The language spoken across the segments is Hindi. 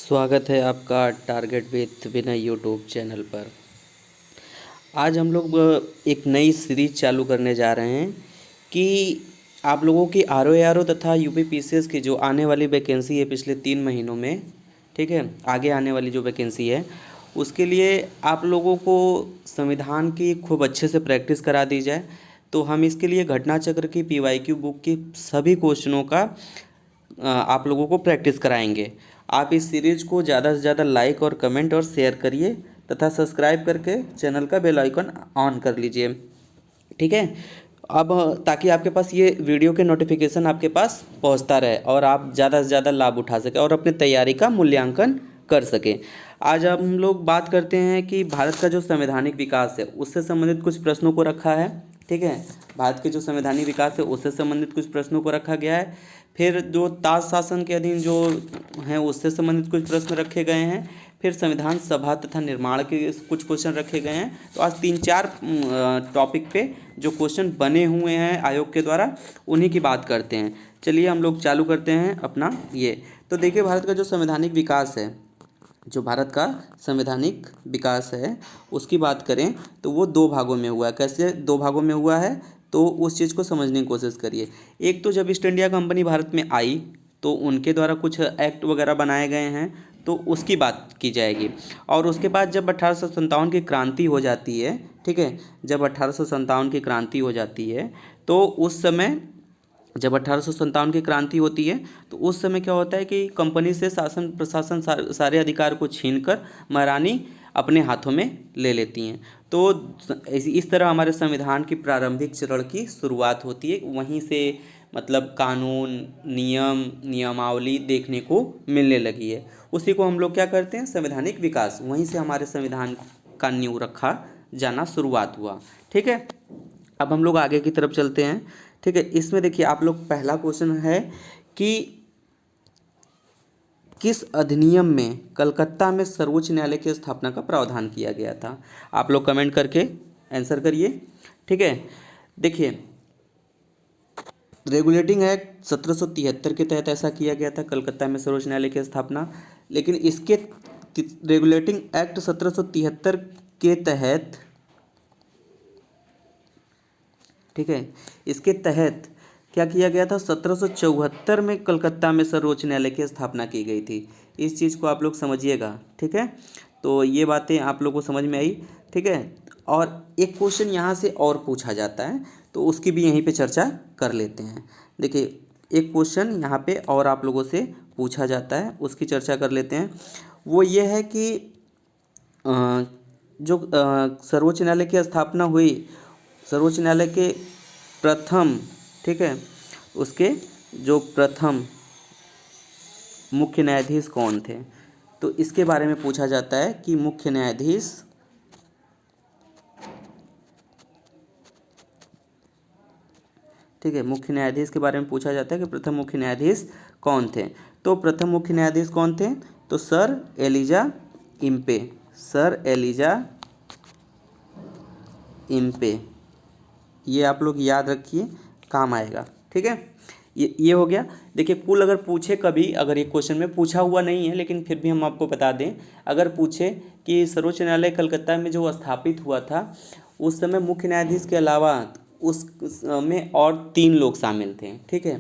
स्वागत है आपका target with Vinay YouTube channel पर। आज हम लोग एक नई सीरीज चालू करने जा रहे हैं कि आप लोगों की आर ओ तथा यूपी पीसीएस की जो आने वाली वैकेंसी है पिछले 3 महीनों में, ठीक है, आगे आने वाली जो वैकेंसी है उसके लिए आप लोगों को संविधान की खूब अच्छे से प्रैक्टिस करा दी जाए। तो हम इसके लिए घटना चक्र की पीवाईक्यू बुक की सभी क्वेश्चनों का आप लोगों को प्रैक्टिस कराएंगे। आप इस सीरीज को ज़्यादा से ज़्यादा लाइक और कमेंट और शेयर करिए तथा सब्सक्राइब करके चैनल का बेल आइकन ऑन कर लीजिए, ठीक है। अब ताकि आपके पास ये वीडियो के नोटिफिकेशन आपके पास पहुंचता रहे और आप ज़्यादा से ज़्यादा लाभ उठा सकें और अपनी तैयारी का मूल्यांकन कर सकें। आज हम लोग बात करते हैं कि भारत का जो संवैधानिक विकास है उससे संबंधित कुछ प्रश्नों को रखा है, ठीक है। भारत के जो संवैधानिक विकास है उससे संबंधित कुछ प्रश्नों को रखा गया है। फिर जो ताज शासन के अधीन जो हैं उससे संबंधित कुछ प्रश्न रखे गए हैं। फिर संविधान सभा तथा निर्माण के कुछ क्वेश्चन रखे गए हैं। तो आज 3-4 टॉपिक पे जो क्वेश्चन बने हुए हैं आयोग के द्वारा उन्हीं की बात करते हैं। चलिए हम लोग चालू करते हैं अपना ये। तो देखिए, भारत का जो संवैधानिक विकास है, जो भारत का संवैधानिक विकास है उसकी बात करें तो वो 2 भागों में हुआ है। कैसे 2 भागों में हुआ है, तो उस चीज़ को समझने की कोशिश करिए। एक तो जब ईस्ट इंडिया कंपनी भारत में आई तो उनके द्वारा कुछ एक्ट वगैरह बनाए गए हैं, तो उसकी बात की जाएगी। और उसके बाद जब 1857 की क्रांति हो जाती है, ठीक है, जब 1857 की क्रांति हो जाती है तो उस समय जब 1857 की क्रांति होती है तो उस समय क्या होता है कि कंपनी से शासन प्रशासन सारे अधिकार को छीनकर महारानी अपने हाथों में ले लेती हैं। तो इस तरह हमारे संविधान की प्रारंभिक चरण की शुरुआत होती है। वहीं से मतलब कानून, नियम, नियमावली देखने को मिलने लगी है। उसी को हम लोग क्या करते हैं, संवैधानिक विकास, वहीं से हमारे संविधान का नींव रखा जाना शुरुआत हुआ, ठीक है। अब हम लोग आगे की तरफ चलते हैं, ठीक है। इसमें देखिए आप लोग पहला क्वेश्चन है कि किस अधिनियम में कलकत्ता में सर्वोच्च न्यायालय की स्थापना का प्रावधान किया गया था। आप लोग कमेंट करके आंसर करिए, ठीक है। देखिए, रेगुलेटिंग एक्ट 1773 के तहत ऐसा किया गया था कलकत्ता में सर्वोच्च न्यायालय की स्थापना। लेकिन इसके रेगुलेटिंग एक्ट 1773 के तहत, ठीक है, इसके तहत क्या किया गया था, 1774 में कलकत्ता में सर्वोच्च न्यायालय की स्थापना की गई थी। इस चीज़ को आप लोग समझिएगा, ठीक है। तो ये बातें आप लोगों को समझ में आई, ठीक है। और एक क्वेश्चन यहाँ से और पूछा जाता है तो उसकी भी यहीं पे चर्चा कर लेते हैं। देखिए, एक क्वेश्चन यहाँ पे और आप लोगों से पूछा जाता है, उसकी चर्चा कर लेते हैं। वो ये है कि जो सर्वोच्च न्यायालय की स्थापना हुई, सर्वोच्च न्यायालय के प्रथम, ठीक है, उसके जो प्रथम मुख्य न्यायाधीश कौन थे, तो इसके बारे में पूछा जाता है कि मुख्य न्यायाधीश, ठीक है, मुख्य न्यायाधीश के बारे में पूछा जाता है कि प्रथम मुख्य न्यायाधीश कौन थे। तो प्रथम मुख्य न्यायाधीश कौन थे, तो sir Elijah Impey, sir Elijah Impey. ये आप लोग याद रखिए, काम आएगा, ठीक है। ये हो गया। देखिए, कुल अगर पूछे कभी, अगर ये क्वेश्चन में पूछा हुआ नहीं है लेकिन फिर भी हम आपको बता दें, अगर पूछे कि सर्वोच्च न्यायालय कलकत्ता में जो स्थापित हुआ था उस समय मुख्य न्यायाधीश के अलावा उस में और 3 लोग शामिल थे, ठीक है।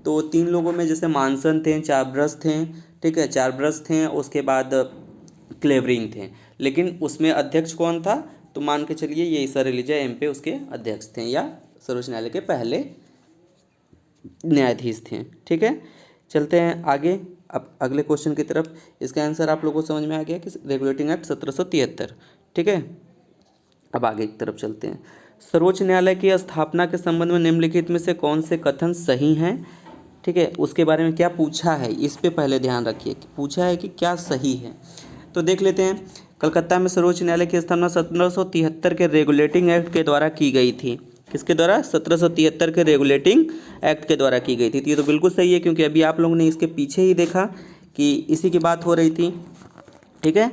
तो 3 लोगों में जैसे मानसन थे, चारब्रस थे, ठीक है, चारब्रस थे, उसके बाद क्लेवरिंग थे। लेकिन उसमें अध्यक्ष कौन था, तो मान के चलिए ये सर एलिजा एम्पे उसके अध्यक्ष थे या सर्वोच्च न्यायालय के पहले न्यायाधीश थे, ठीक है। चलते हैं आगे, अब अगले क्वेश्चन की तरफ। इसका आंसर आप लोगों को समझ में आ गया कि रेगुलेटिंग एक्ट 1773, ठीक है। अब आगे की तरफ चलते हैं। सर्वोच्च न्यायालय की स्थापना के संबंध में निम्नलिखित में से कौन से कथन सही हैं, ठीक है, उसके बारे में क्या पूछा है, इस पे पहले ध्यान रखिए कि पूछा है कि क्या सही है। तो देख लेते हैं। कलकत्ता में सर्वोच्च न्यायालय की स्थापना 1773 के रेगुलेटिंग एक्ट के द्वारा की गई थी। किसके द्वारा, 1773 के रेगुलेटिंग एक्ट के द्वारा की गई थी। तो ये तो बिल्कुल सही है क्योंकि अभी आप लोगों ने इसके पीछे ही देखा कि इसी की बात हो रही थी, ठीक है।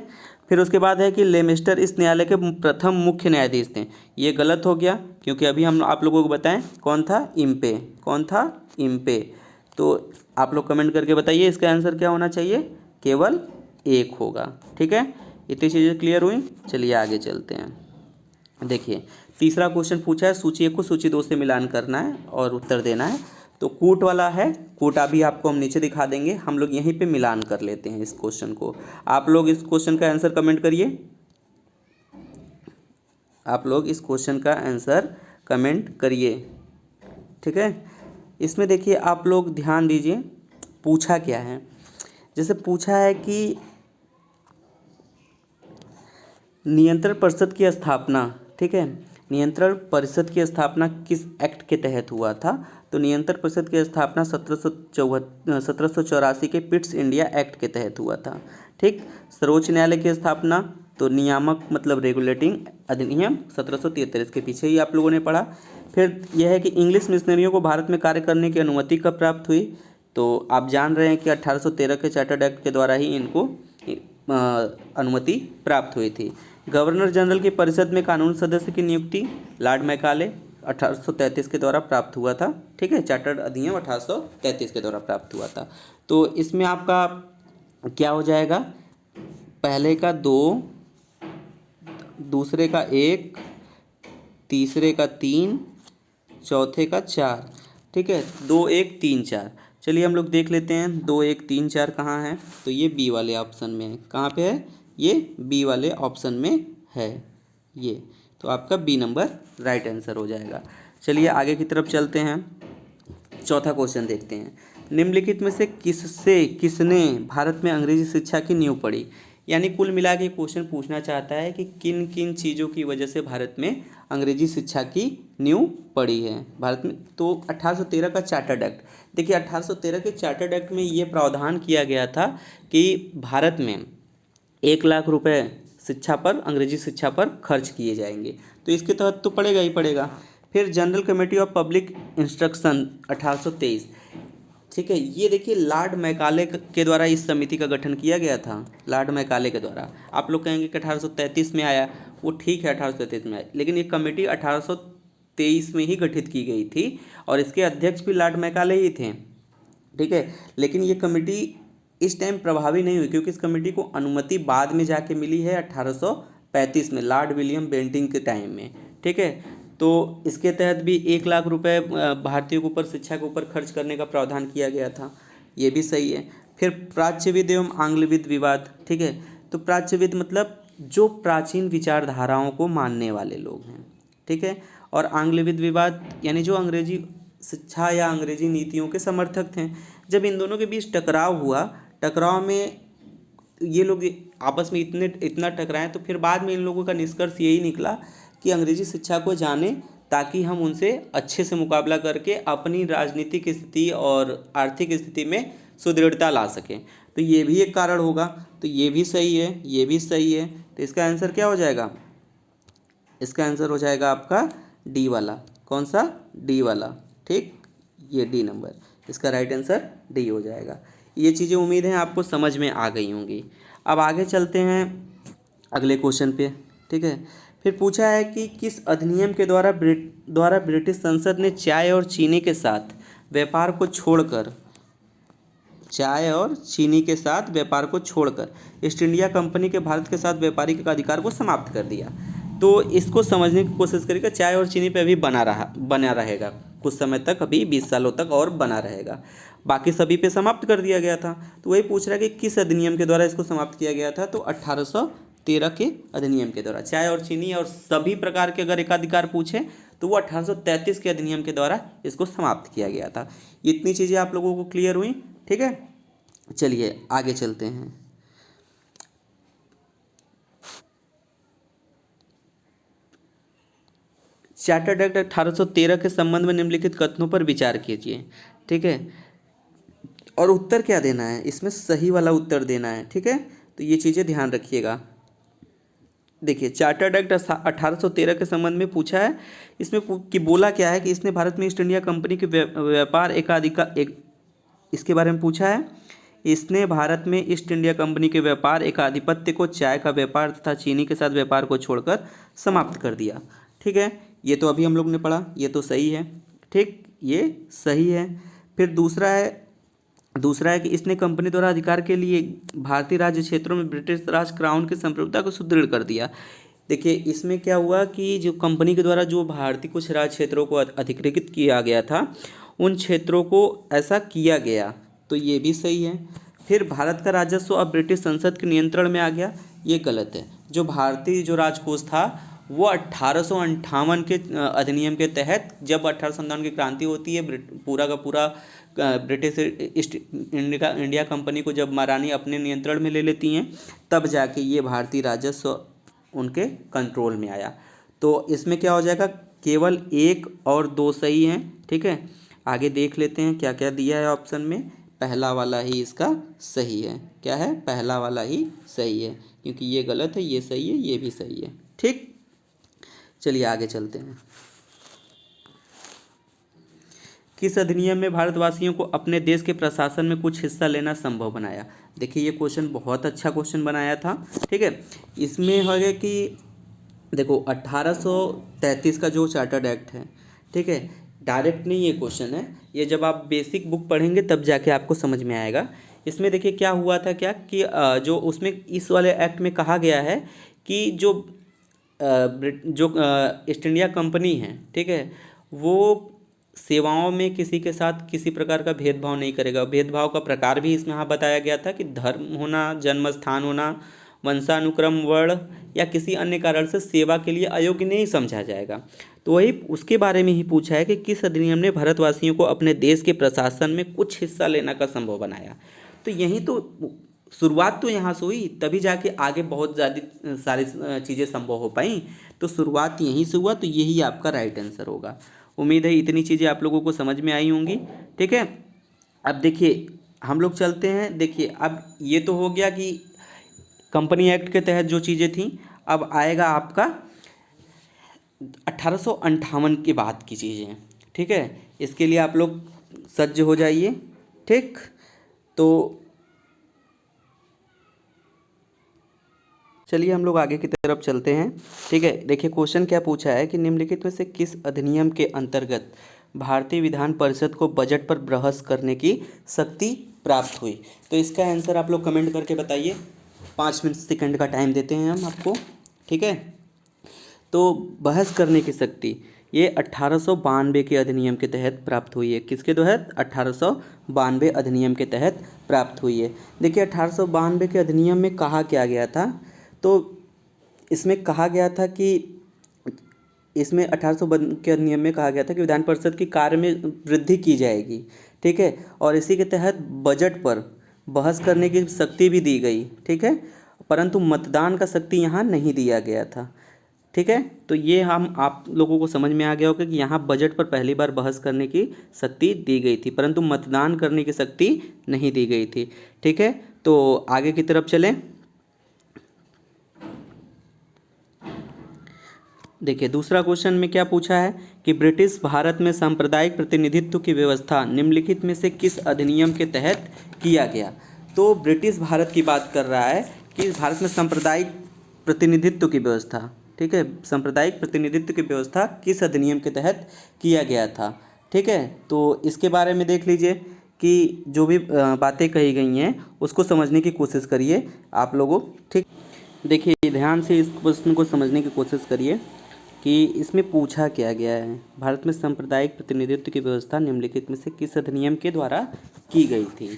फिर उसके बाद है कि लेमिस्टर इस न्यायालय के प्रथम मुख्य न्यायाधीश थे। ये गलत हो गया क्योंकि अभी हम आप लोगों को बताएं कौन था, इम्पे, कौन था, इम्पे। तो आप लोग कमेंट करके बताइए इसका आंसर क्या होना चाहिए, केवल 1 होगा। ठीक है, इतनी चीज़ें क्लियर हुई। चलिए आगे चलते हैं। देखिए तीसरा क्वेश्चन पूछा है, सूची 1 को सूची 2 से मिलान करना है और उत्तर देना है। तो कूट वाला है, कूट अभी आपको हम नीचे दिखा देंगे, हम लोग यहीं पे मिलान कर लेते हैं इस क्वेश्चन को। आप लोग इस क्वेश्चन का आंसर कमेंट करिए, आप लोग इस क्वेश्चन का आंसर कमेंट करिए। ठीक है, इसमें देखिए आप लोग ध्यान दीजिए पूछा क्या है। जैसे पूछा है कि नियंत्रण परिषद की स्थापना, ठीक है, नियंत्रण परिषद की स्थापना किस एक्ट के तहत हुआ था? तो नियंत्रण परिषद की स्थापना 1784 के पिट्स इंडिया एक्ट के तहत हुआ था। ठीक, सर्वोच्च न्यायालय की स्थापना, तो नियामक मतलब रेगुलेटिंग अधिनियम 1773 के पीछे ही आप लोगों ने पढ़ा। फिर यह है कि इंग्लिश मिशनरियों को भारत में कार्य करने की अनुमति कब प्राप्त हुई? तो आप जान रहे हैं कि 1813 के चार्टर्ड एक्ट के द्वारा ही इनको अनुमति प्राप्त हुई थी। गवर्नर जनरल की परिषद में कानून सदस्य की नियुक्ति लॉर्ड मैकाले 1833 के द्वारा प्राप्त हुआ था। ठीक है, चार्टर्ड अधिनियम 1833 के द्वारा प्राप्त हुआ था। तो इसमें आपका क्या हो जाएगा? पहले का 2, दूसरे का 1, तीसरे का 3, चौथे का 4। ठीक है, 2 1 3 4। चलिए हम लोग देख लेते हैं 2 1 3 4 कहाँ है। तो ये बी वाले ऑप्शन में है। कहाँ पे है? ये बी वाले ऑप्शन में है ये। तो आपका बी नंबर राइट आंसर हो जाएगा। चलिए आगे की तरफ चलते हैं, चौथा क्वेश्चन देखते हैं। निम्नलिखित में से किसने भारत में अंग्रेजी शिक्षा की नींव पड़ी? यानी कुल मिला के क्वेश्चन पूछना चाहता है कि किन किन चीज़ों की वजह से भारत में अंग्रेजी शिक्षा की नींव पड़ी है भारत में। तो 1813 का चार्टर्ड एक्ट, देखिए 1813 के चार्टर्ड एक्ट में ये प्रावधान किया गया था कि भारत में 1 लाख रुपए शिक्षा पर, अंग्रेजी शिक्षा पर खर्च किए जाएंगे। तो इसके तहत तो पड़ेगा ही पड़ेगा। फिर general committee of public instruction 1823। ठीक है, ये देखिए लॉर्ड मैकाले के द्वारा इस समिति का गठन किया गया था, लॉर्ड मैकाले के द्वारा। आप लोग कहेंगे कि 1833 में आया, वो ठीक है 1833 में आया, लेकिन ये कमेटी 1823 में ही गठित की गई थी और इसके अध्यक्ष भी लॉर्ड मैकाले ही थे। ठीक है, लेकिन ये कमेटी इस टाइम प्रभावी नहीं हुई क्योंकि इस कमेटी को अनुमति बाद में जाके मिली है 1835 में लॉर्ड विलियम बेंटिंग के टाइम में। ठीक है, तो इसके तहत भी 1 लाख रुपए भारतीयों के ऊपर शिक्षा के ऊपर खर्च करने का प्रावधान किया गया था, ये भी सही है। फिर प्राच्यविद एवं आंग्लविद विवाद, ठीक है, तो प्राच्यविद मतलब जो प्राचीन विचारधाराओं को मानने वाले लोग हैं। ठीक है, और आंग्लविद विवाद यानी जो अंग्रेजी शिक्षा या अंग्रेजी नीतियों के समर्थक थे। जब इन दोनों के बीच टकराव हुआ, टकराव में ये लोग आपस में इतना टकराए, तो फिर बाद में इन लोगों का निष्कर्ष यही निकला कि अंग्रेजी शिक्षा को जाने ताकि हम उनसे अच्छे से मुकाबला करके अपनी राजनीतिक स्थिति और आर्थिक स्थिति में सुदृढ़ता ला सकें। तो ये भी एक कारण होगा। तो ये भी सही है, ये भी सही है। तो इसका आंसर क्या हो जाएगा? इसका आंसर हो जाएगा आपका डी वाला। कौन सा? डी वाला। ठीक, ये डी नंबर, इसका राइट आंसर डी हो जाएगा। ये चीज़ें उम्मीद है आपको समझ में आ गई होंगी। अब आगे चलते हैं अगले क्वेश्चन पे। ठीक है, फिर पूछा है कि किस अधिनियम के द्वारा ब्रिटिश संसद ने चाय और चीनी के साथ व्यापार को छोड़कर ईस्ट इंडिया कंपनी के भारत के साथ व्यापारिक अधिकार को समाप्त कर दिया। तो इसको समझने की कोशिश करिएगा। चाय और चीनी पे अभी बना रहेगा कुछ समय तक, अभी 20 सालों तक और बना रहेगा। बाकी सभी पे समाप्त कर दिया गया था। तो वही पूछ रहा है कि किस अधिनियम के द्वारा इसको समाप्त किया गया था। तो 1813 के अधिनियम के द्वारा चाय और चीनी और सभी प्रकार के अगर एकाधिकार पूछे तो वो 1833 के अधिनियम के द्वारा इसको समाप्त किया गया था। इतनी चीज़ें आप लोगों को क्लियर हुई? ठीक है, चलिए आगे चलते हैं। चार्टर्ड एक्ट 1813 के संबंध में निम्नलिखित कथनों पर विचार कीजिए। ठीक है, और उत्तर क्या देना है, इसमें सही वाला उत्तर देना है। ठीक है, तो ये चीज़ें ध्यान रखिएगा। देखिए चार्टर्ड एक्ट 1813 के संबंध में पूछा है, इसमें कि बोला क्या है कि इसने भारत में ईस्ट इंडिया कंपनी के व्यापार इसके बारे में पूछा है। इसने भारत में ईस्ट इंडिया कंपनी के व्यापार एकाधिपत्य को चाय का व्यापार तथा चीनी के साथ व्यापार को छोड़कर समाप्त कर दिया। ठीक है, ये तो अभी हम लोग ने पढ़ा, ये तो सही है। ठीक, ये सही है। फिर दूसरा है दूसरा है कि इसने कंपनी द्वारा अधिकार के लिए भारतीय राज्य क्षेत्रों में ब्रिटिश राज क्राउन की संप्रभुता को सुदृढ़ कर दिया। देखिए इसमें क्या हुआ कि जो कंपनी के द्वारा जो भारतीय कुछ राज्य क्षेत्रों को अधिकृत किया गया था, उन क्षेत्रों को ऐसा किया गया, तो ये भी सही है। फिर भारत का राजस्व अब ब्रिटिश संसद के नियंत्रण में आ गया, ये गलत है। जो भारतीय जो राजकोष था वो 1858 के अधिनियम के तहत, जब 1857 की क्रांति होती है, पूरा का पूरा ब्रिटिश ईस्ट इंडिया कंपनी को जब महारानी अपने नियंत्रण में ले लेती हैं, तब जाके ये भारतीय राजस्व उनके कंट्रोल में आया। तो इसमें क्या हो जाएगा, केवल 1 और 2 सही हैं। ठीक है, आगे देख लेते हैं क्या क्या दिया है ऑप्शन में। पहला वाला ही इसका सही है। क्या है, पहला वाला ही सही है, क्योंकि ये गलत है, ये सही है, ये भी सही है। ठीक, चलिए आगे चलते हैं। किस अधिनियम में भारतवासियों को अपने देश के प्रशासन में कुछ हिस्सा लेना संभव बनाया? देखिए ये क्वेश्चन बहुत अच्छा क्वेश्चन बनाया था। ठीक है, इसमें है कि देखो 1833 का जो चार्टर्ड एक्ट है, ठीक है, डायरेक्ट नहीं ये क्वेश्चन है, ये जब आप बेसिक बुक पढ़ेंगे तब जाके आपको समझ में आएगा। इसमें देखिए क्या हुआ था, क्या कि जो उसमें इस वाले एक्ट में कहा गया है कि जो ईस्ट इंडिया कंपनी है, ठीक है, वो सेवाओं में किसी के साथ किसी प्रकार का भेदभाव नहीं करेगा। भेदभाव का प्रकार भी इसमें यहाँ बताया गया था कि धर्म होना, जन्म स्थान होना, वंशानुक्रम, वर्ण या किसी अन्य कारण से सेवा के लिए अयोग्य नहीं समझा जाएगा। तो वही उसके बारे में ही पूछा है कि किस अधिनियम ने भारतवासियों को अपने देश के प्रशासन में कुछ हिस्सा लेने का संभव बनाया। तो यही तो शुरुआत तो यहाँ से हुई, तभी जाके आगे बहुत ज़्यादा सारी चीज़ें संभव हो पाई। तो शुरुआत यहीं से हुआ, तो यही आपका राइट आंसर होगा। उम्मीद है इतनी चीज़ें आप लोगों को समझ में आई होंगी। ठीक है, अब देखिए हम लोग चलते हैं। देखिए अब ये तो हो गया कि कंपनी एक्ट के तहत जो चीज़ें थीं। अब आएगा आपका 1858 के बाद की चीज़ें। ठीक है, इसके लिए आप लोग सज्ज हो जाइए। ठीक, तो चलिए हम लोग आगे की तरफ चलते हैं। ठीक है, देखिए क्वेश्चन क्या पूछा है कि निम्नलिखित में से किस अधिनियम के अंतर्गत भारतीय विधान परिषद को बजट पर बहस करने की शक्ति प्राप्त हुई? तो इसका आंसर आप लोग कमेंट करके बताइए। 5 सेकंड का टाइम देते हैं हम आपको। ठीक है, तो बहस करने की शक्ति ये 1892 के अधिनियम के तहत प्राप्त हुई है। किसके तहत? 1892 अधिनियम के तहत प्राप्त हुई है। देखिए 1892 के अधिनियम में कहा क्या गया था, तो इसमें कहा गया था कि इसमें 1892 के अधिनियम में कहा गया था कि विधान परिषद की कार्य में वृद्धि की जाएगी। ठीक है, और इसी के तहत बजट पर बहस करने की शक्ति भी दी गई। ठीक है, परंतु मतदान का शक्ति यहाँ नहीं दिया गया था। ठीक है, तो ये हम आप लोगों को समझ में आ गया होगा कि यहाँ बजट पर पहली बार बहस करने की शक्ति दी गई थी, परंतु मतदान करने की शक्ति नहीं दी गई थी। ठीक है, तो आगे की तरफ चलें। देखिए दूसरा क्वेश्चन में क्या पूछा है कि ब्रिटिश भारत में सांप्रदायिक प्रतिनिधित्व की व्यवस्था निम्नलिखित में से किस अधिनियम के तहत किया गया? तो ब्रिटिश भारत की बात कर रहा है कि भारत में सांप्रदायिक प्रतिनिधित्व की व्यवस्था, ठीक है, सांप्रदायिक प्रतिनिधित्व की व्यवस्था किस अधिनियम के तहत किया गया था? ठीक है, तो इसके बारे में देख लीजिए कि जो भी बातें कही गई हैं उसको समझने की कोशिश करिए आप लोगों। ठीक, देखिए ध्यान से इस प्रश्न को समझने की कोशिश करिए कि इसमें पूछा क्या गया है। भारत में सांप्रदायिक प्रतिनिधित्व की व्यवस्था निम्नलिखित में से किस अधिनियम के द्वारा की गई थी?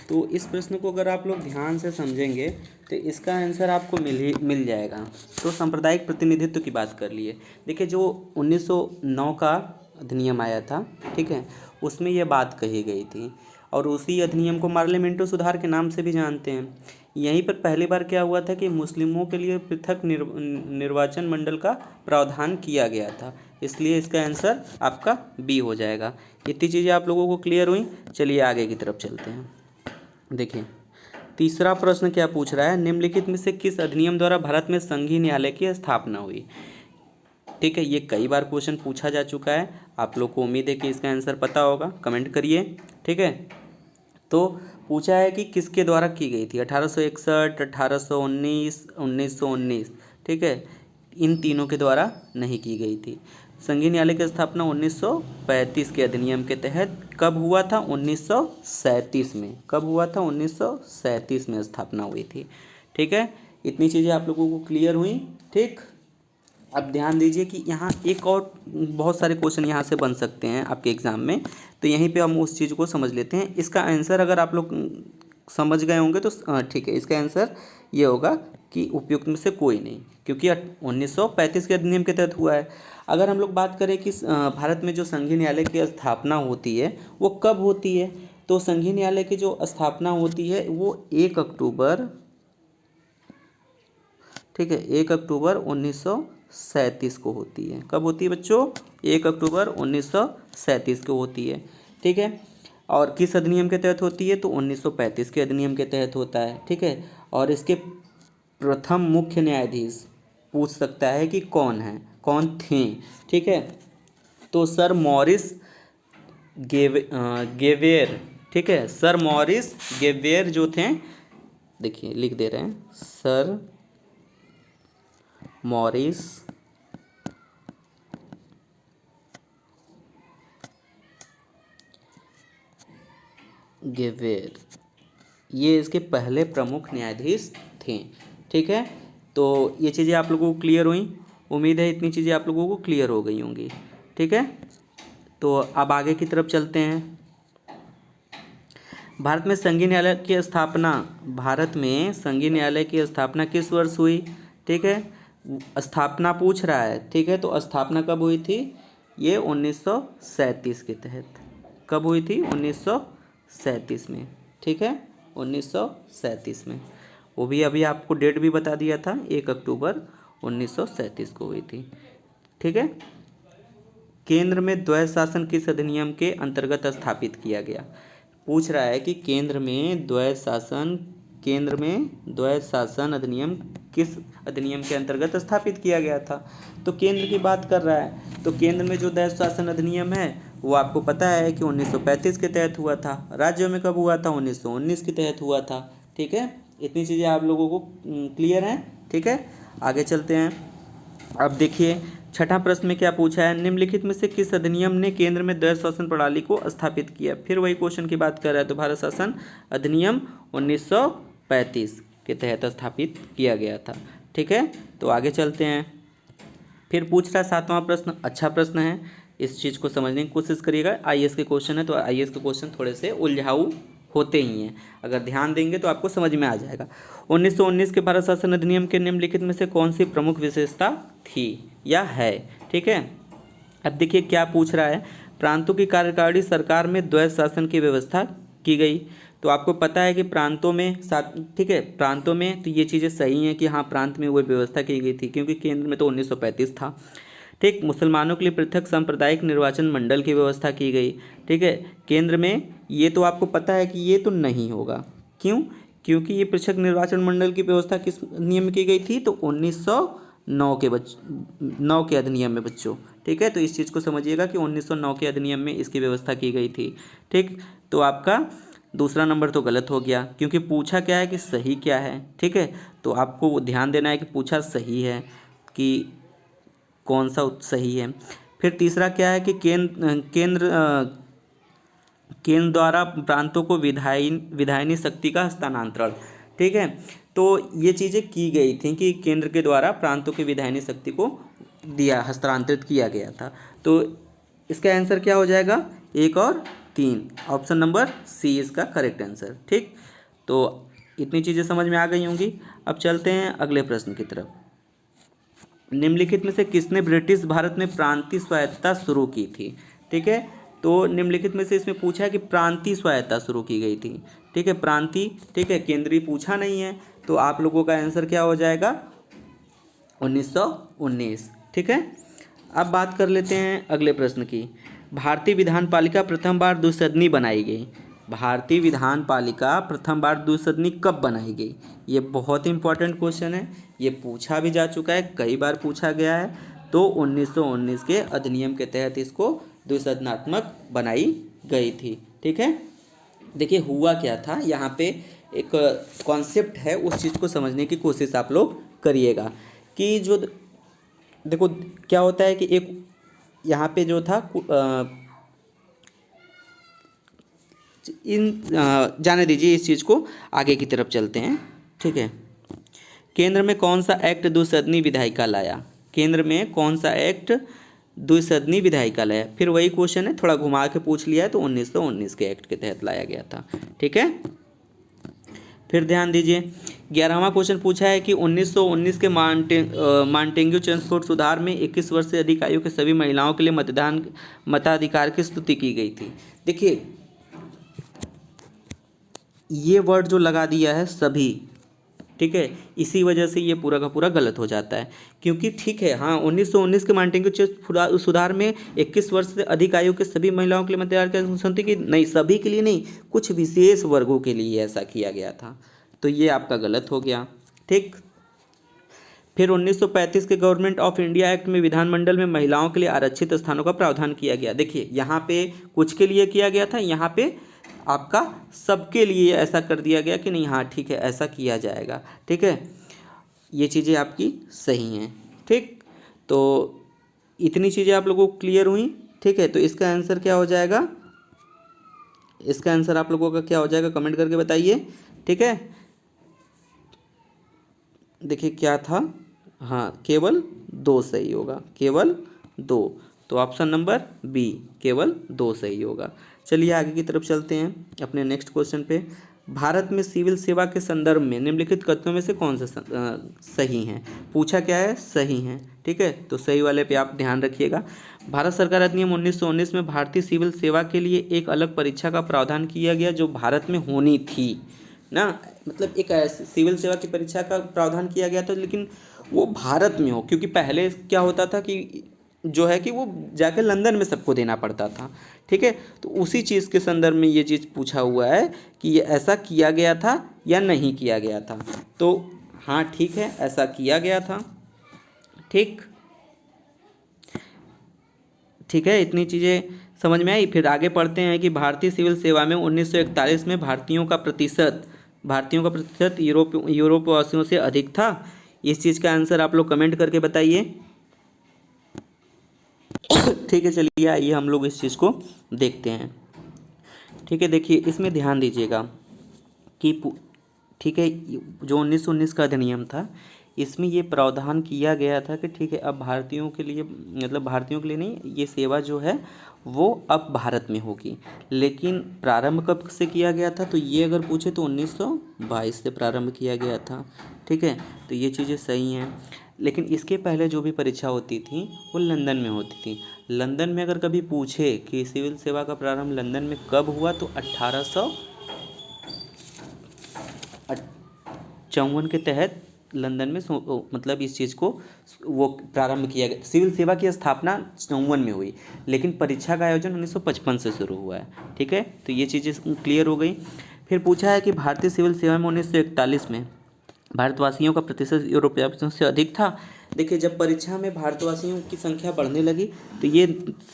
तो इस प्रश्न को अगर आप लोग ध्यान से समझेंगे तो इसका आंसर आपको मिल जाएगा। तो सांप्रदायिक प्रतिनिधित्व की बात कर लिए। देखिए जो 1909 का अधिनियम आया था, ठीक है, उसमें यह बात कही गई थी और उसी अधिनियम को पार्लियामेंटरी सुधार के नाम से भी जानते हैं। यहीं पर पहली बार क्या हुआ था कि मुस्लिमों के लिए पृथक निर्वाचन मंडल का प्रावधान किया गया था, इसलिए इसका आंसर आपका बी हो जाएगा। इतनी चीज़ें आप लोगों को क्लियर हुई। चलिए आगे की तरफ चलते हैं। देखिए तीसरा प्रश्न क्या पूछ रहा है, निम्नलिखित में से किस अधिनियम द्वारा भारत में संघीय न्यायालय की स्थापना हुई? ठीक है, ये कई बार क्वेश्चन पूछा जा चुका है, आप लोग को उम्मीद है कि इसका आंसर पता होगा, कमेंट करिए। ठीक है, तो पूछा है कि किसके द्वारा की गई थी? 1861, 1819, 1919। ठीक है, इन तीनों के द्वारा नहीं की गई थी। संघीय न्यायालय की स्थापना 1935 के अधिनियम के तहत कब हुआ था? 1937 में। कब हुआ था? 1937 में स्थापना हुई थी। ठीक है, इतनी चीज़ें आप लोगों को क्लियर हुई। ठीक, अब ध्यान दीजिए कि यहाँ एक और बहुत सारे क्वेश्चन यहाँ से बन सकते हैं आपके एग्ज़ाम में, तो यहीं पे हम उस चीज़ को समझ लेते हैं। इसका आंसर अगर आप लोग समझ गए होंगे तो ठीक है, इसका आंसर ये होगा कि उपयुक्त में से कोई नहीं, क्योंकि 1935 के अधिनियम के तहत हुआ है। अगर हम लोग बात करें कि भारत में जो संघीय न्यायालय की स्थापना होती है वो कब होती है, तो संघीय न्यायालय की जो स्थापना होती है वो 1 अक्टूबर, ठीक है, 1 अक्टूबर 1937 को होती है। कब होती है बच्चों? 1 अक्टूबर 1937 को होती है। ठीक है, और किस अधिनियम के तहत होती है? तो 1935 के अधिनियम के तहत होता है। ठीक है, और इसके प्रथम मुख्य न्यायाधीश पूछ सकता है कि कौन है, कौन थे? ठीक है, तो सर मॉरिस गेवेर, ठीक है, सर मॉरिस गेवेर जो थे, देखिए लिख दे रहे हैं, सर मॉरिस गेवेर, ये इसके पहले प्रमुख न्यायाधीश थे। ठीक है, तो ये चीज़ें आप लोगों को क्लियर हुई। उम्मीद है इतनी चीज़ें आप लोगों को क्लियर हो गई होंगी। ठीक है, तो अब आगे की तरफ चलते हैं। भारत में संघीय न्यायालय की स्थापना, भारत में संघीय न्यायालय की स्थापना किस वर्ष हुई? ठीक है, स्थापना पूछ रहा है। ठीक है, तो स्थापना कब हुई थी? ये 1937 के तहत। कब हुई थी? 1937 में। ठीक है, 1937 में। वो भी अभी आपको डेट भी बता दिया था, 1 अक्टूबर 1937 को हुई थी। ठीक है, केंद्र में द्वैध शासन किस अधिनियम के अंतर्गत स्थापित किया गया? पूछ रहा है कि केंद्र में द्वैध शासन अधिनियम किस अधिनियम के अंतर्गत स्थापित किया गया था? तो केंद्र की बात कर रहा है, तो केंद्र में जो द्वैध शासन अधिनियम है वो आपको पता है कि 1935 के तहत हुआ था। राज्यों में कब हुआ था? 1919 के तहत हुआ था। ठीक है, इतनी चीज़ें आप लोगों को क्लियर हैं। ठीक है, आगे चलते हैं। अब देखिए छठा प्रश्न में क्या पूछा है? निम्नलिखित में से किस अधिनियम ने केंद्र में द्वैध शासन प्रणाली को स्थापित किया? फिर वही क्वेश्चन की बात कर रहा है, तो भारत शासन अधिनियम 1935 के तहत स्थापित किया गया था। ठीक है, तो आगे चलते हैं। फिर पूछ रहा है सातवां प्रश्न, अच्छा प्रश्न है, इस चीज़ को समझने की कोशिश करिएगा। आईएएस के क्वेश्चन है, तो आईएएस के क्वेश्चन थोड़े से उलझाऊ होते ही हैं, अगर ध्यान देंगे तो आपको समझ में आ जाएगा। 1919 के भारत शासन अधिनियम के निम्नलिखित में से कौन सी प्रमुख विशेषता थी या है? ठीक है, अब देखिए क्या पूछ रहा है। प्रांतों की कार्यकारिणी सरकार में द्वैध शासन की व्यवस्था की गई। तो आपको पता है कि प्रांतों में ठीक है, प्रांतों में तो ये चीज़ें सही हैं कि हाँ प्रांत में वो व्यवस्था की गई थी, क्योंकि केंद्र में तो 1935 था। ठीक, मुसलमानों के लिए पृथक सांप्रदायिक निर्वाचन मंडल की व्यवस्था की गई। ठीक है, केंद्र में ये तो आपको पता है कि ये तो नहीं होगा। क्यों? क्योंकि ये पृथक निर्वाचन मंडल की व्यवस्था किस नियम में की गई थी? तो 1909 के अधिनियम में बच्चों। ठीक है, तो इस चीज़ को समझिएगा कि 1909 के अधिनियम में इसकी व्यवस्था की गई थी। ठीक, तो आपका दूसरा नंबर तो गलत हो गया, क्योंकि पूछा क्या है कि सही क्या है। ठीक है, तो आपको ध्यान देना है कि पूछा सही है कि कौन सा सही है। फिर तीसरा क्या है कि केंद्र द्वारा प्रांतों को विधायनी शक्ति का हस्तांतरण। ठीक है, तो ये चीज़ें की गई थी कि केंद्र के द्वारा प्रांतों की विधायनी शक्ति को हस्तांतरित किया गया था। तो इसका आंसर क्या हो जाएगा? 1 और 3, ऑप्शन नंबर सी इसका करेक्ट आंसर। ठीक, तो इतनी चीज़ें समझ में आ गई होंगी। अब चलते हैं अगले प्रश्न की तरफ। निम्नलिखित में से किसने ब्रिटिश भारत में प्रांतीय स्वायत्तता शुरू की थी? ठीक है, तो निम्नलिखित में से इसमें पूछा है कि प्रांतीय स्वायत्तता शुरू की गई थी। ठीक है, प्रांतीय, ठीक है, केंद्रीय पूछा नहीं है, तो आप लोगों का आंसर क्या हो जाएगा? 1919। ठीक है, अब बात कर लेते हैं अगले प्रश्न की। भारतीय विधान पालिका प्रथम बार द्विसदनी बनाई गई। भारतीय विधान पालिका प्रथम बार द्विसदनी कब बनाई गई? ये बहुत इंपॉर्टेंट क्वेश्चन है, ये पूछा भी जा चुका है, कई बार पूछा गया है। तो 1919 के अधिनियम के तहत इसको द्विसदनात्मक बनाई गई थी। ठीक है, देखिए हुआ क्या था, यहाँ पे एक कॉन्सेप्ट है, उस चीज़ को समझने की कोशिश आप लोग करिएगा कि जो देखो क्या होता है कि एक यहाँ पे जो था जाने दीजिए इस चीज़ को, आगे की तरफ चलते हैं। ठीक है, केंद्र में कौन सा एक्ट द्विसदनी विधायिका लाया? केंद्र में कौन सा एक्ट द्विसदनी विधायिका लाया? फिर वही क्वेश्चन है, थोड़ा घुमा के पूछ लिया है, तो 1919 के एक्ट के तहत लाया गया था। ठीक है, फिर ध्यान दीजिए 11वां क्वेश्चन पूछा है कि 1919 के मांटेग्यू चेम्सफोर्ड सुधार में 21 वर्ष से अधिक आयु के सभी महिलाओं के लिए मताधिकार की स्तुति की गई थी। देखिए ये वर्ड जो लगा दिया है सभी, ठीक है, इसी वजह से ये पूरा का पूरा गलत हो जाता है। क्योंकि ठीक है, हाँ 1919 के मांटेग्यू चेम्सफोर्ड सुधार में 21 वर्ष से अधिक आयु के सभी महिलाओं के लिए मताधिकार की स्तुति की, नहीं सभी के लिए नहीं, कुछ विशेष वर्गों के लिए ऐसा किया गया था, तो ये आपका गलत हो गया। ठीक, फिर 1935 के गवर्नमेंट ऑफ इंडिया एक्ट में विधानमंडल में महिलाओं के लिए आरक्षित स्थानों का प्रावधान किया गया। देखिए यहाँ पे कुछ के लिए किया गया था, यहाँ पे आपका सबके लिए ऐसा कर दिया गया कि नहीं, हाँ ठीक है ऐसा किया जाएगा। ठीक है, ये चीज़ें आपकी सही हैं। ठीक, तो इतनी चीज़ें आप लोगों को क्लियर हुई। ठीक है, तो इसका आंसर क्या हो जाएगा? इसका आंसर आप लोगों का क्या हो जाएगा, कमेंट करके बताइए। ठीक है, देखिए क्या था, हाँ केवल 2 सही होगा, केवल 2, तो ऑप्शन नंबर बी केवल 2 सही होगा। चलिए आगे की तरफ चलते हैं अपने नेक्स्ट क्वेश्चन पे। भारत में सिविल सेवा के संदर्भ में निम्नलिखित कथनों में से कौन सा सही है? पूछा क्या है, सही है। ठीक है, तो सही वाले पे आप ध्यान रखिएगा। भारत सरकार अधिनियम 1919 में भारतीय सिविल सेवा के लिए एक अलग परीक्षा का प्रावधान किया गया जो भारत में होनी थी ना, मतलब एक सिविल सेवा की परीक्षा का प्रावधान किया गया था, लेकिन वो भारत में हो, क्योंकि पहले क्या होता था कि जो है कि वो जाकर लंदन में सबको देना पड़ता था। ठीक है, तो उसी चीज़ के संदर्भ में ये चीज़ पूछा हुआ है कि ये ऐसा किया गया था या नहीं किया गया था, तो हाँ ठीक है ऐसा किया गया था। ठीक, ठीक है, इतनी चीज़ें समझ में आई। फिर आगे पढ़ते हैं कि भारतीय सिविल सेवा में 1941 में भारतीयों का प्रतिशत यूरोपवासियों से अधिक था। इस चीज़ का आंसर आप लोग कमेंट करके बताइए। ठीक है, चलिए आइए हम लोग इस चीज़ को देखते हैं। ठीक है, देखिए इसमें ध्यान दीजिएगा कि ठीक है, जो 1919 का अधिनियम था इसमें ये प्रावधान किया गया था कि ठीक है अब भारतीयों के लिए, मतलब भारतीयों के लिए नहीं, ये सेवा जो है वो अब भारत में होगी। लेकिन प्रारंभ कब से किया गया था, तो ये अगर पूछे तो 1922 से प्रारंभ किया गया था। ठीक है, तो ये चीज़ें सही हैं। लेकिन इसके पहले जो भी परीक्षा होती थी वो लंदन में होती थी। लंदन में अगर कभी पूछे कि सिविल सेवा का प्रारंभ लंदन में कब हुआ, तो 1854 के तहत लंदन में मतलब इस चीज़ को वो प्रारंभ किया गया। सिविल सेवा की स्थापना 54 में हुई, लेकिन परीक्षा का आयोजन 1955 से शुरू हुआ है। ठीक है, तो ये चीज़ें क्लियर हो गई। फिर पूछा है कि भारतीय सिविल सेवा में 1941 में भारतवासियों का प्रतिशत यूरोपीयों से अधिक था। देखिए जब परीक्षा में भारतवासियों की संख्या बढ़ने लगी तो ये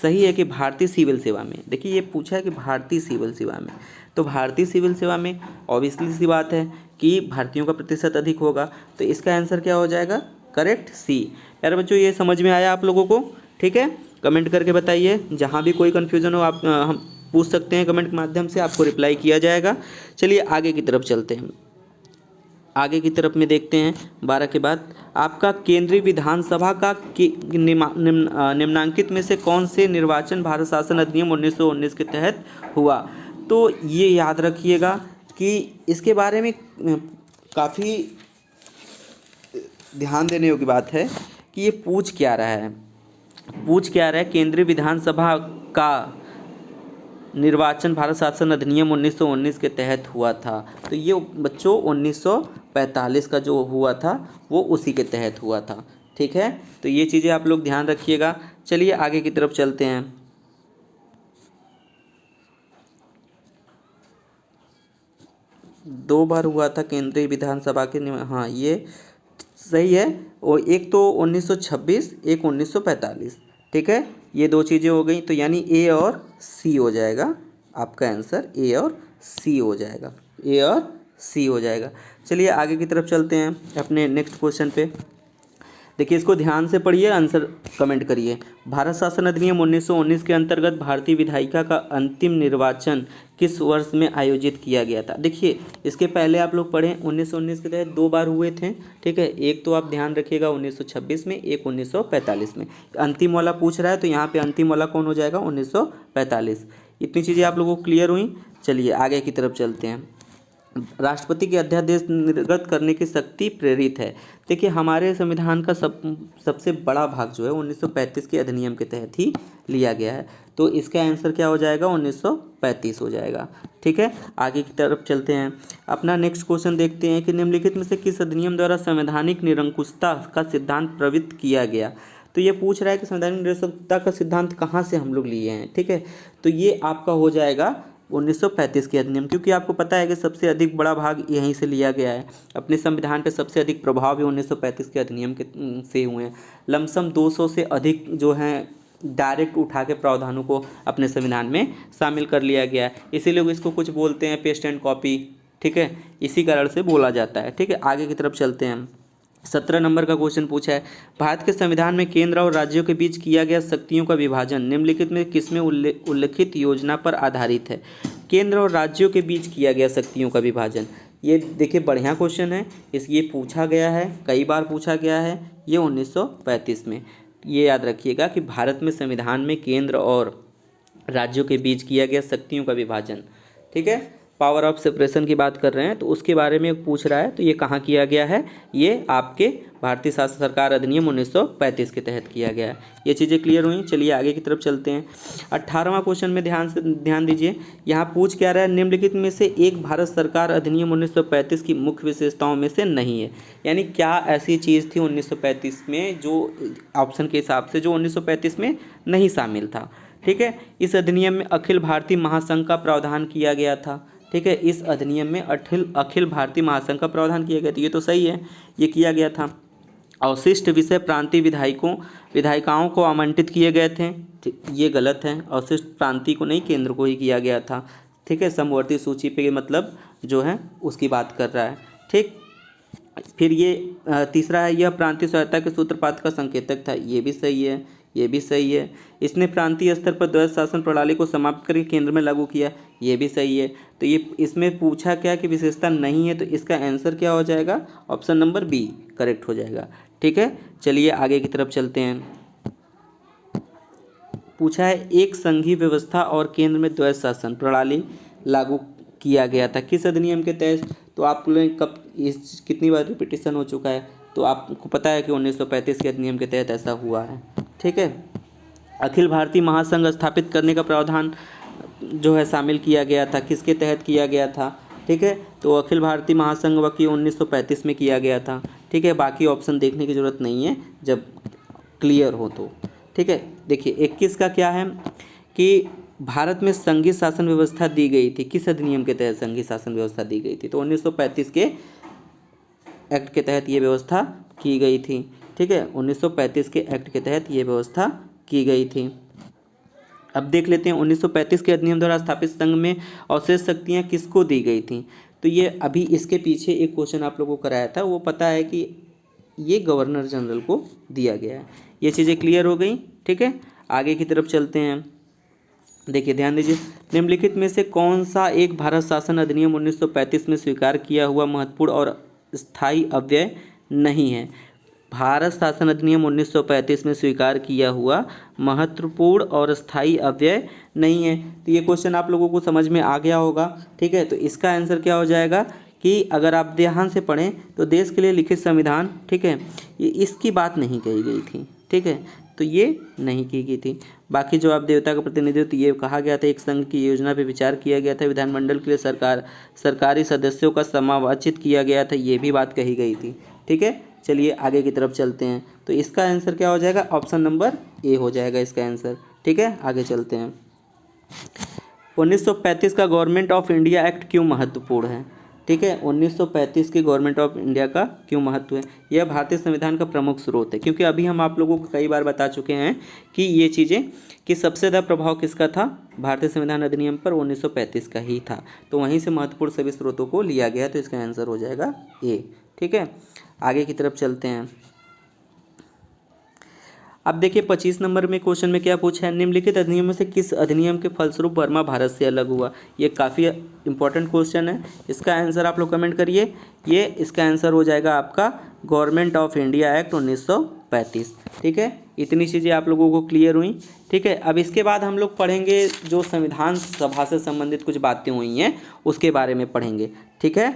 सही है कि भारतीय सिविल सेवा में, देखिए ये पूछा है कि भारतीय सिविल सेवा में, तो भारतीय सिविल सेवा में ऑब्वियसली सी बात है कि भारतीयों का प्रतिशत अधिक होगा, तो इसका आंसर क्या हो जाएगा, करेक्ट सी। यार बच्चों ये समझ में आया आप लोगों को? ठीक है, कमेंट करके बताइए, जहाँ भी कोई कन्फ्यूज़न हो आप हम पूछ सकते हैं कमेंट के माध्यम से, आपको रिप्लाई किया जाएगा। चलिए आगे की तरफ चलते हैं। आगे की तरफ में देखते हैं 12 के बाद आपका केंद्रीय विधानसभा का निम्नांकित में से कौन से निर्वाचन भारत शासन अधिनियम 1919 के तहत हुआ। तो ये याद रखिएगा कि इसके बारे में काफ़ी ध्यान देने योग्य बात है कि ये पूछ क्या रहा है, केंद्रीय विधानसभा का निर्वाचन भारत शासन अधिनियम 1919 के तहत हुआ था। तो ये बच्चों 1945 का जो हुआ था वो उसी के तहत हुआ था। ठीक है, तो ये चीज़ें आप लोग ध्यान रखिएगा। चलिए आगे की तरफ चलते हैं। 2 बार हुआ था केंद्रीय विधानसभा के, हाँ ये सही है। और एक तो 1926, एक 1945। ठीक है, ये 2 चीज़ें हो गई, तो यानी ए और सी हो जाएगा आपका आंसर, ए और सी हो जाएगा, ए और सी हो जाएगा। चलिए आगे की तरफ चलते हैं अपने नेक्स्ट क्वेश्चन पे। देखिए इसको ध्यान से पढ़िए, आंसर कमेंट करिए। भारत शासन अधिनियम 1919 के अंतर्गत भारतीय विधायिका का अंतिम निर्वाचन किस वर्ष में आयोजित किया गया था? देखिए इसके पहले आप लोग पढ़ें, 1919 के तहत 2 बार हुए थे, ठीक है। एक तो आप ध्यान रखिएगा 1926 में, एक 1945 में। अंतिम वाला पूछ रहा है तो यहाँ पे अंतिम वाला कौन हो जाएगा? 1945। इतनी चीज़ें आप लोगों को क्लियर हुई। चलिए आगे की तरफ चलते हैं। राष्ट्रपति के अध्यादेश निर्गत करने की शक्ति प्रेरित है। देखिए हमारे संविधान का सबसे बड़ा भाग जो है 1935 के अधिनियम के तहत ही लिया गया है, तो इसका आंसर क्या हो जाएगा? 1935 हो जाएगा, ठीक है। आगे की तरफ चलते हैं। अपना नेक्स्ट क्वेश्चन देखते हैं कि निम्नलिखित में से किस अधिनियम द्वारा संवैधानिक निरंकुशता का सिद्धांत प्रवृत्त किया गया? तो ये पूछ रहा है कि संवैधानिक निरंकुशता का सिद्धांत कहाँ से हम लोग लिए हैं, ठीक है। तो ये आपका हो जाएगा 1935 के अधिनियम, क्योंकि आपको पता है कि सबसे अधिक बड़ा भाग यहीं से लिया गया है। अपने संविधान पे सबसे अधिक प्रभाव भी 1935 के अधिनियम के से हुए हैं। लमसम 200 से अधिक जो हैं डायरेक्ट उठा के प्रावधानों को अपने संविधान में शामिल कर लिया गया है। इसीलिए लोग इसको कुछ बोलते हैं पेस्ट एंड कॉपी, ठीक है, इसी कारण से बोला जाता है, ठीक है। आगे की तरफ चलते हैं। 17 नंबर का क्वेश्चन पूछा है, भारत के संविधान में केंद्र और राज्यों के बीच किया गया शक्तियों का विभाजन निम्नलिखित में किसमें उल्लिखित योजना पर आधारित है? केंद्र और राज्यों के बीच किया गया शक्तियों का विभाजन, ये देखिए बढ़िया क्वेश्चन है। ये पूछा गया है, कई बार पूछा गया है, ये 1935 में। ये याद रखिएगा कि भारत में संविधान में केंद्र और राज्यों के बीच किया गया शक्तियों का विभाजन, ठीक है। पावर ऑफ सेपरेशन की बात कर रहे हैं तो उसके बारे में पूछ रहा है, तो ये कहाँ किया गया है? ये आपके भारतीय शासन सरकार अधिनियम 1935 के तहत किया गया है। ये चीज़ें क्लियर हुई। चलिए आगे की तरफ चलते हैं। 18वां क्वेश्चन में ध्यान दीजिए। यहाँ पूछ क्या रहा है? निम्नलिखित में से एक भारत सरकार अधिनियम 1935 की मुख्य विशेषताओं में से नहीं है। यानी क्या ऐसी चीज़ थी 1935 में जो ऑप्शन के हिसाब से जो 1935 में नहीं शामिल था, ठीक है। इस अधिनियम में अखिल भारतीय महासंघ का प्रावधान किया गया था, ठीक है। इस अधिनियम में अखिल भारतीय महासंघ का प्रावधान किया गया था, ये तो सही है, ये किया गया था। अवशिष्ट विषय प्रांतीय विधायिकाओं को आवंटित किए गए थे, ये गलत है। अवशिष्ट प्रांतीय को नहीं, केंद्र को ही किया गया था, ठीक है। समवर्ती सूची पे मतलब जो है उसकी बात कर रहा है, ठीक। फिर ये तीसरा है, यह प्रांतीय स्वायत्तता के सूत्रपात का संकेतक था, ये भी सही है, ये भी सही है। इसने प्रांतीय स्तर पर द्वैध शासन प्रणाली को समाप्त करके केंद्र में लागू किया, ये भी सही है। तो ये इसमें पूछा क्या कि विशेषता नहीं है, तो इसका आंसर क्या हो जाएगा? ऑप्शन नंबर बी करेक्ट हो जाएगा, ठीक है। चलिए आगे की तरफ चलते हैं। पूछा है एक संघीय व्यवस्था और केंद्र में द्वैध शासन प्रणाली लागू किया गया था किस अधिनियम के तहत? तो आप लोग कब इस कितनी बार रिपीटेशन हो चुका है, तो आपको पता है कि 1935 के अधिनियम के तहत ऐसा हुआ है, ठीक है। अखिल भारतीय महासंघ स्थापित करने का प्रावधान जो है शामिल किया गया था, किसके तहत किया गया था, ठीक है। तो अखिल भारतीय महासंघ की 1935 में किया गया था, ठीक है। बाकी ऑप्शन देखने की ज़रूरत नहीं है जब क्लियर हो तो, ठीक है। देखिए 21 का क्या है कि भारत में संघीय शासन व्यवस्था दी गई थी, किस अधिनियम के तहत संघीय शासन व्यवस्था दी गई थी? तो 1935 के एक्ट के तहत ये व्यवस्था की गई थी, ठीक है। 1935 के एक्ट के तहत ये व्यवस्था की गई थी। अब देख लेते हैं 1935 के अधिनियम द्वारा स्थापित संघ में अवशेष शक्तियाँ किसको दी गई थी? तो ये अभी इसके पीछे एक क्वेश्चन आप लोगों को कराया था, वो पता है कि ये गवर्नर जनरल को दिया गया है। ये चीज़ें क्लियर हो गई, ठीक है। आगे की तरफ चलते हैं। देखिए ध्यान दीजिए, निम्नलिखित में से कौन सा एक भारत शासन अधिनियम 1935 में स्वीकार किया हुआ महत्वपूर्ण और स्थायी अव्यय नहीं है? भारत शासन अधिनियम 1935 में स्वीकार किया हुआ महत्वपूर्ण और स्थायी अव्यय नहीं है। तो ये क्वेश्चन आप लोगों को समझ में आ गया होगा, ठीक है। तो इसका आंसर क्या हो जाएगा कि अगर आप ध्यान से पढ़ें तो देश के लिए लिखित संविधान, ठीक है, ये इसकी बात नहीं कही गई थी, ठीक है। तो ये नहीं की गई थी। बाकी जो आप देवता का प्रतिनिधित्व ये कहा गया था, एक संघ की योजना पे विचार किया गया था, विधानमंडल के लिए सरकारी सदस्यों का समावाचित किया गया था, ये भी बात कही गई थी, ठीक है। चलिए आगे की तरफ चलते हैं। तो इसका आंसर क्या हो जाएगा? ऑप्शन नंबर ए हो जाएगा इसका आंसर, ठीक है। आगे चलते हैं। 1935 का गवर्नमेंट ऑफ इंडिया एक्ट क्यों महत्वपूर्ण है? ठीक है, 1935 के गवर्नमेंट ऑफ इंडिया का क्यों महत्व है? यह भारतीय संविधान का प्रमुख स्रोत है, क्योंकि अभी हम आप लोगों को कई बार बता चुके हैं कि ये चीज़ें कि सबसे ज़्यादा प्रभाव किसका था भारतीय संविधान अधिनियम पर, 1935 का ही था। तो वहीं से महत्वपूर्ण सभी स्रोतों को लिया गया, तो इसका आंसर हो जाएगा ए, ठीक है। आगे की तरफ चलते हैं। अब देखिए 25 नंबर में क्वेश्चन में क्या पूछा है, निम्नलिखित अधिनियम में से किस अधिनियम के फलस्वरूप बर्मा भारत से अलग हुआ। ये काफ़ी इंपॉर्टेंट क्वेश्चन है, इसका आंसर आप लोग कमेंट करिए। ये इसका आंसर हो जाएगा आपका गवर्नमेंट ऑफ इंडिया एक्ट 1935। ठीक है, इतनी चीज़ें आप लोगों को क्लियर हुई। ठीक है, अब इसके बाद हम लोग पढ़ेंगे जो संविधान सभा से संबंधित कुछ बातें हुई हैं उसके बारे में पढ़ेंगे। ठीक है।